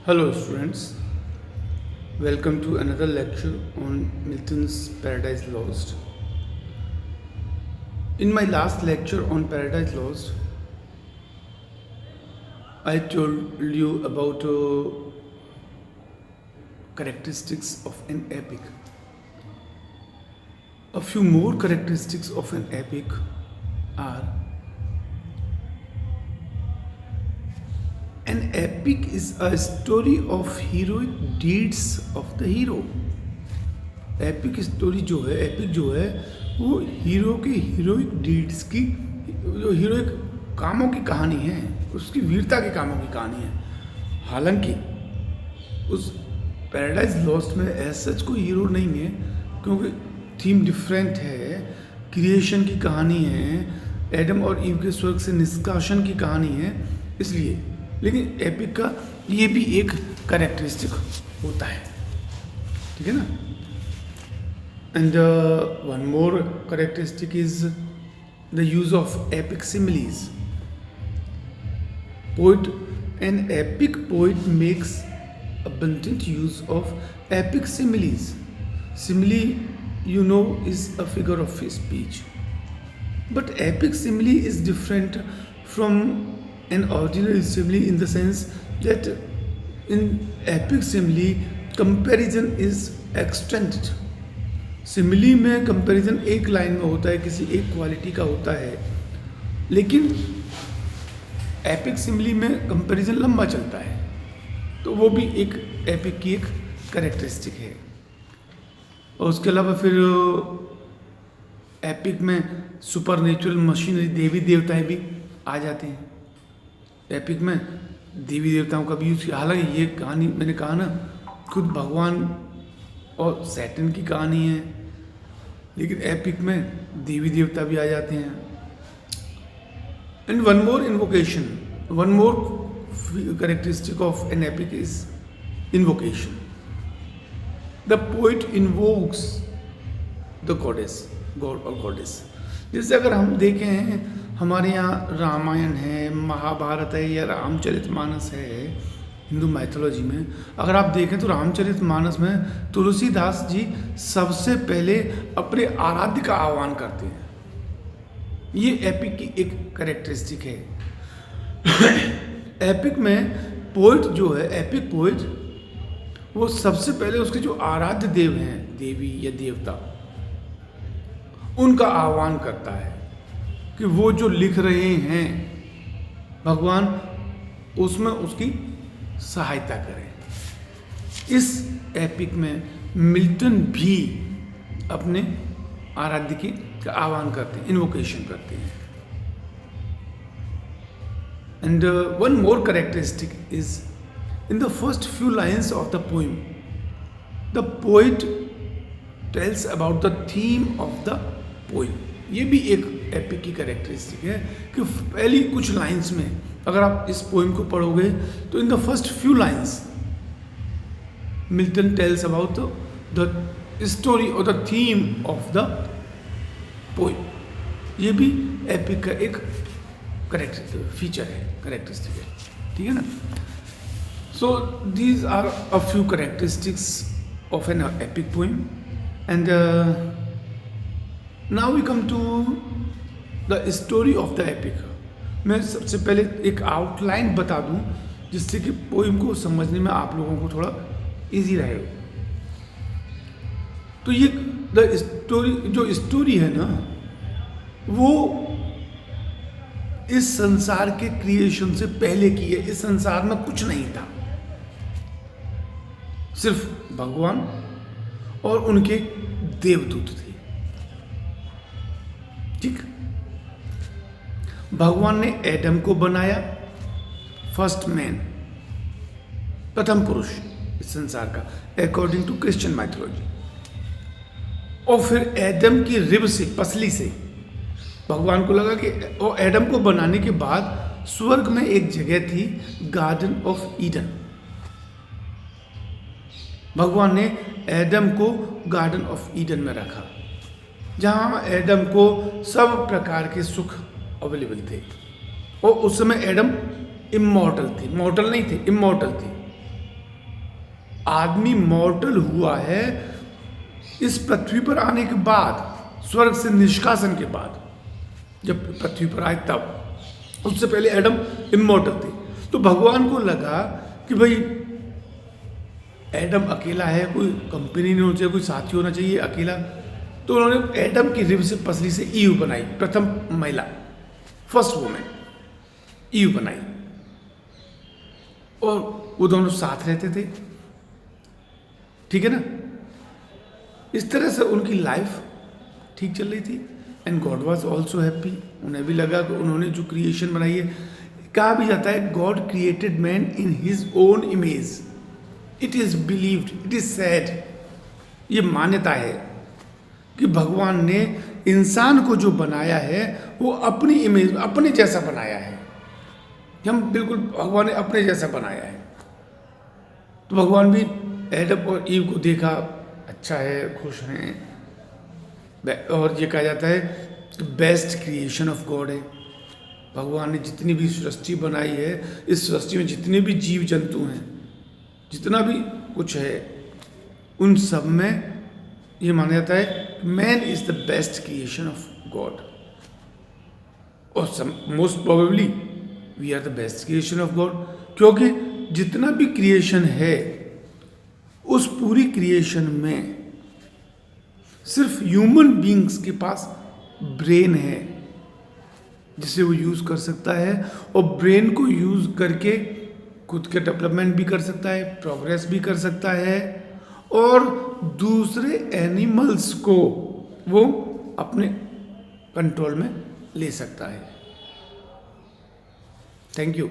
Hello, students. Welcome to another lecture on Milton's Paradise Lost. In my last lecture on Paradise Lost, I told you about characteristics of an epic. A few more characteristics of an epic are: an epic is a story of heroic deeds of the hero. Epic story जो है, epic जो है वो hero के heroic deeds की, जो heroic कामों की कहानी है, उसकी वीरता के कामों की कहानी है। हालांकि उस पैराडाइज लॉस्ट में ऐसा सच कोई हीरो नहीं है, क्योंकि थीम डिफरेंट है, क्रिएशन की कहानी है, एडम और ईव के स्वर्ग से निष्कासन की कहानी है, इसलिए। लेकिन एपिक का ये भी एक कैरेक्टरिस्टिक होता है, ठीक है ना। And one more characteristic is the use of epic similes. Poet, an epic poet makes abundant use of epic similes. Simile, you know, is a figure of speech. But epic simile is different from an ordinary simile in the sense that in epic simile, comparison is extended. Simile में comparison एक line में होता है, किसी एक quality का होता है, लेकिन एपिक सिमिली में कंपैरिजन लंबा चलता है, तो वो भी एक एपिक की एक कैरेक्टरिस्टिक है। और उसके अलावा फिर एपिक में सुपर नेचुरल मशीनरी, देवी देवताएं भी आ जाते हैं। एपिक में देवी देवताओं का भी यूज किया। हालांकि ये कहानी मैंने कहा ना, खुद भगवान और सैटर्न की कहानी है, लेकिन एपिक में देवी देवता भी आ जाते हैं। And one more invocation, one more characteristic of an epic is invocation. The poet invokes the goddess, God और गॉडेस. जैसे अगर हम देखें, हमारे यहाँ रामायण है, महाभारत है या रामचरितमानस है हिंदू माइथोलॉजी में, अगर आप देखें तो रामचरितमानस में तुलसीदास जी सबसे पहले अपने आराध्य का आह्वान करते हैं। ये एपिक की एक कैरेक्टरिस्टिक है। एपिक में पोइट जो है, एपिक पोइट, वो सबसे पहले उसके जो आराध्य देव हैं, देवी या देवता, उनका आह्वान करता है कि वो जो लिख रहे हैं भगवान, उसमें उसकी सहायता करें। इस एपिक में मिल्टन भी अपने आराध्य की का आह्वान करते हैं, इन्वोकेशन करते हैं। And one more characteristic is in the first few lines of the poem, the poet tales about the theme of the poem. ये भी एक एपिक की कैरेक्टरिस्टिक है कि पहली कुछ लाइन्स में, अगर आप इस पोइम को पढ़ोगे तो in the first few lines Milton tells about the story और the theme of the poem. ये भी एपिक का एक फीचर है, कैरेक्टरिस्टिक है, ठीक है ना. So these are a few characteristics of an epic poem. And now we come to the story of the epic. मैं सबसे पहले एक आउटलाइन बता दूं, जिससे कि पोइम को समझने में आप लोगों को थोड़ा इजी रहे. तो ये द स्टोरी, जो स्टोरी है ना, वो इस संसार के क्रिएशन से पहले की है. इस संसार में कुछ नहीं था, सिर्फ भगवान और उनके देवदूत थे. ठीक, भगवान ने एडम को बनाया, फर्स्ट मैन, प्रथम पुरुष इस संसार का, अकॉर्डिंग टू क्रिश्चियन माइथोलॉजी. और फिर एडम की रिब से, पसली से, भगवान को लगा कि, और एडम को बनाने के बाद स्वर्ग में एक जगह थी, गार्डन ऑफ ईडन. भगवान ने एडम को गार्डन ऑफ ईडन में रखा, जहां एडम को सब प्रकार के सुख अवेलेबल थे. और उस समय एडम इमॉर्टल थी, मॉर्टल नहीं थे, इमॉर्टल थी. आदमी मॉर्टल हुआ है इस पृथ्वी पर आने के बाद, स्वर्ग से निष्कासन के बाद, जब पृथ्वी पर आए तब। उससे पहले एडम इमॉर्टल थे। तो भगवान को लगा कि भाई एडम अकेला है, कोई कंपनी नहीं होनी चाहिए, कोई साथी होना चाहिए अकेला। तो उन्होंने एडम की रिब से पसली से ईव बनाई, प्रथम महिला, फर्स्ट वुमेन ईव बनाई, और वो दोनों साथ रहते थे, ठीक है ना। इस तरह से उनकी लाइफ ठीक चल रही थी। And God was also happy. उन्हें भी लगा कि उन्होंने जो क्रिएशन बनाई है, कहा भी जाता है God created man in his own image. It is believed, it is said, ये मान्यता है कि भगवान ने इंसान को जो बनाया है वो अपनी इमेज, अपने जैसा बनाया है। हम बिल्कुल भगवान ने अपने जैसा बनाया है। तो भगवान भी एडम और ईव को देखा, अच्छा है, खुश हैं, और ये कहा जाता है बेस्ट क्रिएशन ऑफ गॉड है। भगवान ने जितनी भी सृष्टि बनाई है, इस सृष्टि में जितने भी जीव जंतु हैं, जितना भी कुछ है, उन सब में ये माना जाता है man is the best creation of God. और most probably we are the best creation of God, क्योंकि जितना भी क्रिएशन है उस पूरी क्रिएशन में सिर्फ ह्यूमन बीइंग्स के पास ब्रेन है जिसे वो यूज़ कर सकता है, और ब्रेन को यूज़ करके खुद के डेवलपमेंट भी कर सकता है, प्रोग्रेस भी कर सकता है, और दूसरे एनिमल्स को वो अपने कंट्रोल में ले सकता है। Thank you.